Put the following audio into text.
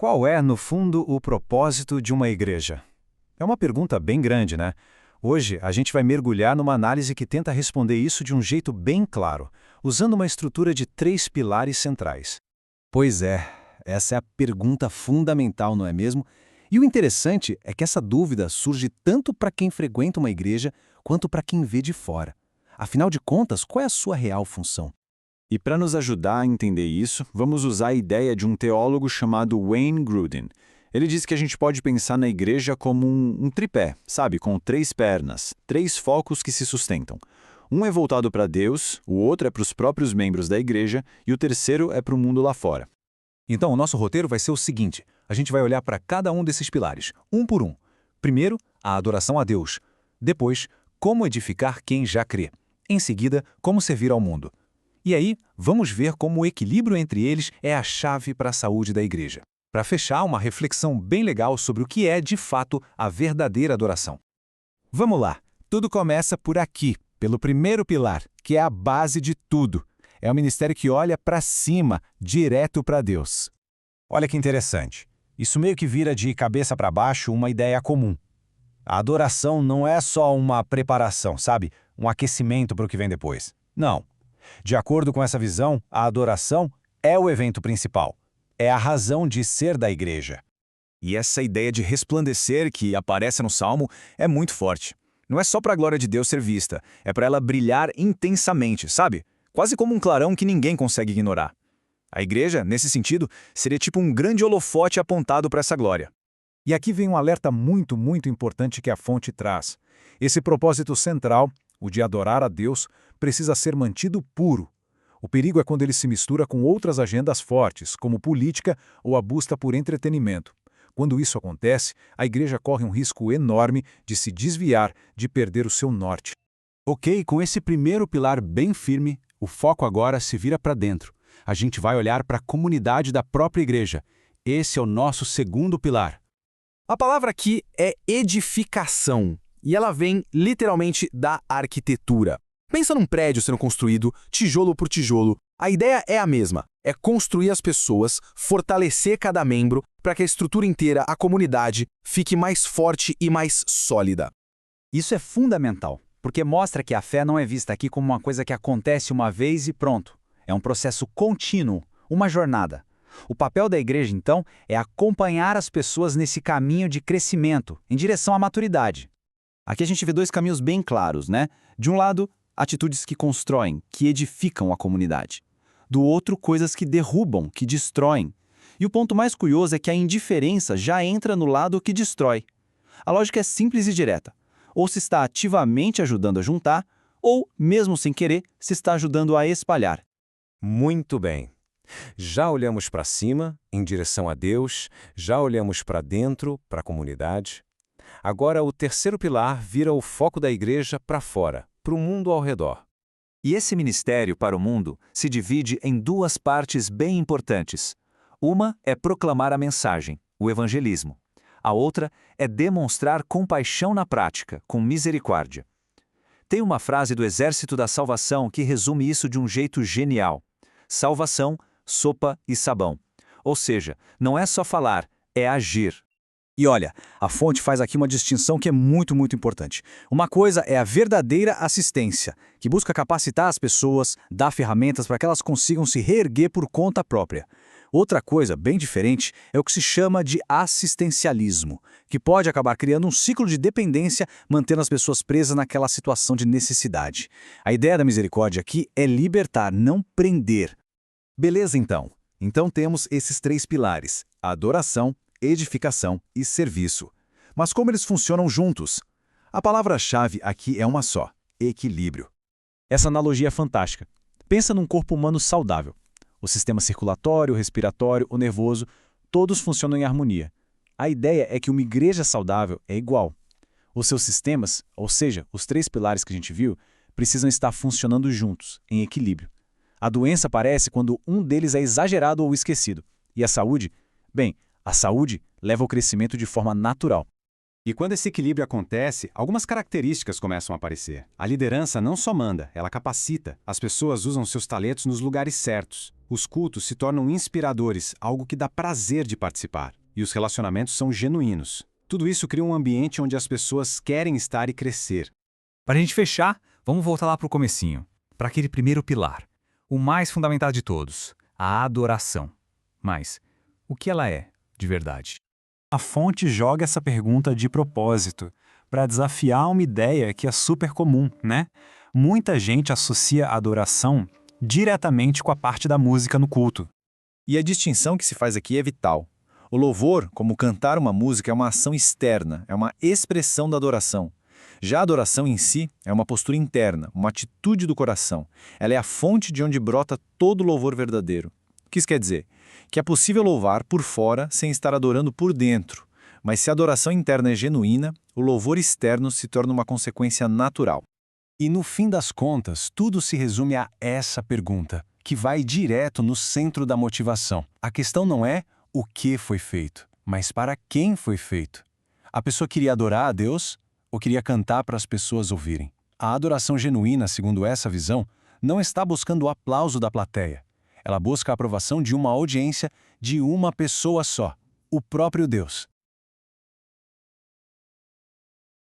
Qual é, no fundo, o propósito de uma igreja? É uma pergunta bem grande, né? Hoje, a gente vai mergulhar numa análise que tenta responder isso de um jeito bem claro, usando uma estrutura de 3 pilares centrais. Pois é, essa é a pergunta fundamental, não é mesmo? E o interessante é que essa dúvida surge tanto para quem frequenta uma igreja quanto para quem vê de fora. Afinal de contas, qual é a sua real função? E para nos ajudar a entender isso, vamos usar a ideia de um teólogo chamado Wayne Grudem. Ele diz que a gente pode pensar na igreja como um tripé, sabe, com 3 pernas, 3 focos que se sustentam. Um é voltado para Deus, o outro é para os próprios membros da igreja e o terceiro é para o mundo lá fora. Então, o nosso roteiro vai ser o seguinte: a gente vai olhar para cada um desses pilares, um por um. Primeiro, a adoração a Deus. Depois, como edificar quem já crê. Em seguida, como servir ao mundo. E aí, vamos ver como o equilíbrio entre eles é a chave para a saúde da igreja. Para fechar, uma reflexão bem legal sobre o que é, de fato, a verdadeira adoração. Vamos lá! Tudo começa por aqui, pelo primeiro pilar, que é a base de tudo. É o ministério que olha para cima, direto para Deus. Olha que interessante. Isso meio que vira de cabeça para baixo uma ideia comum. A adoração não é só uma preparação, sabe? Um aquecimento para o que vem depois. Não. De acordo com essa visão, a adoração é o evento principal. É a razão de ser da igreja. E essa ideia de resplandecer que aparece no Salmo é muito forte. Não é só para a glória de Deus ser vista, é para ela brilhar intensamente, sabe? Quase como um clarão que ninguém consegue ignorar. A igreja, nesse sentido, seria tipo um grande holofote apontado para essa glória. E aqui vem um alerta muito importante que a fonte traz. Esse propósito central, o de adorar a Deus, precisa ser mantido puro. O perigo é quando ele se mistura com outras agendas fortes, como política ou a busca por entretenimento. Quando isso acontece, a igreja corre um risco enorme de se desviar, de perder o seu norte. Ok, com esse primeiro pilar bem firme, o foco agora se vira para dentro. A gente vai olhar para a comunidade da própria igreja. Esse é o nosso segundo pilar. A palavra aqui é edificação, e ela vem literalmente da arquitetura. Pensa num prédio sendo construído, tijolo por tijolo. A ideia é a mesma, é construir as pessoas, fortalecer cada membro para que a estrutura inteira, a comunidade, fique mais forte e mais sólida. Isso é fundamental, porque mostra que a fé não é vista aqui como uma coisa que acontece uma vez e pronto. É um processo contínuo, uma jornada. O papel da igreja, então, é acompanhar as pessoas nesse caminho de crescimento, em direção à maturidade. Aqui a gente vê 2 caminhos bem claros, né? De um lado, atitudes que constroem, que edificam a comunidade. Do outro, coisas que derrubam, que destroem. E o ponto mais curioso é que a indiferença já entra no lado que destrói. A lógica é simples e direta. Ou se está ativamente ajudando a juntar, ou, mesmo sem querer, se está ajudando a espalhar. Muito bem. Já olhamos para cima, em direção a Deus, já olhamos para dentro, para a comunidade. Agora, o terceiro pilar vira o foco da igreja para fora, para o mundo ao redor. E esse ministério para o mundo se divide em 2 partes bem importantes. Uma é proclamar a mensagem, o evangelismo. A outra é demonstrar compaixão na prática, com misericórdia. Tem uma frase do Exército da Salvação que resume isso de um jeito genial. Salvação, sopa e sabão. Ou seja, não é só falar, é agir. E olha, a fonte faz aqui uma distinção que é muito importante. Uma coisa é a verdadeira assistência, que busca capacitar as pessoas, dar ferramentas para que elas consigam se reerguer por conta própria. Outra coisa, bem diferente, é o que se chama de assistencialismo, que pode acabar criando um ciclo de dependência, mantendo as pessoas presas naquela situação de necessidade. A ideia da misericórdia aqui é libertar, não prender. Beleza, então. Então temos esses 3 pilares: adoração, edificação e serviço. Mas como eles funcionam juntos? A palavra-chave aqui é uma só: equilíbrio. Essa analogia é fantástica. Pensa num corpo humano saudável. O sistema circulatório, o respiratório, o nervoso, todos funcionam em harmonia. A ideia é que uma igreja saudável é igual. Os seus sistemas, ou seja, os 3 pilares que a gente viu, precisam estar funcionando juntos, em equilíbrio. A doença aparece quando um deles é exagerado ou esquecido. E a saúde? Bem, a saúde leva ao crescimento de forma natural. E quando esse equilíbrio acontece, algumas características começam a aparecer. A liderança não só manda, ela capacita. As pessoas usam seus talentos nos lugares certos. Os cultos se tornam inspiradores, algo que dá prazer de participar. E os relacionamentos são genuínos. Tudo isso cria um ambiente onde as pessoas querem estar e crescer. Para a gente fechar, vamos voltar lá para o comecinho, para aquele primeiro pilar, o mais fundamental de todos, a adoração. Mas, o que ela é, de verdade? A fonte joga essa pergunta de propósito, para desafiar uma ideia que é super comum, né? Muita gente associa a adoração diretamente com a parte da música no culto. E a distinção que se faz aqui é vital. O louvor, como cantar uma música, é uma ação externa, é uma expressão da adoração. Já a adoração em si é uma postura interna, uma atitude do coração. Ela é a fonte de onde brota todo louvor verdadeiro. O que isso quer dizer? Que é possível louvar por fora sem estar adorando por dentro. Mas se a adoração interna é genuína, o louvor externo se torna uma consequência natural. E no fim das contas, tudo se resume a essa pergunta, que vai direto no centro da motivação. A questão não é o que foi feito, mas para quem foi feito. A pessoa queria adorar a Deus ou queria cantar para as pessoas ouvirem? A adoração genuína, segundo essa visão, não está buscando o aplauso da plateia. Ela busca a aprovação de uma audiência de uma pessoa só, o próprio Deus.